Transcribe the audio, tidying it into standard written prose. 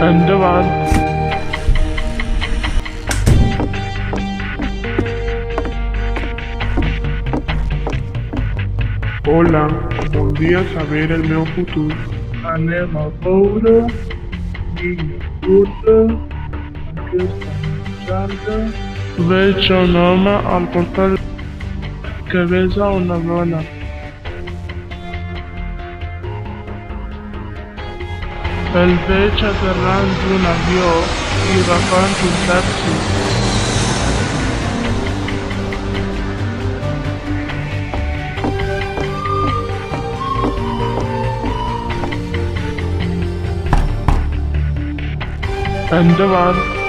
Endavant. Hola, voldria saber el meu futur. Anem a veure línia curta, aquesta mitjana. Veig un home al portal que besa una dona. El veig aterrant d'un avió i agafant un taxi. Endavant.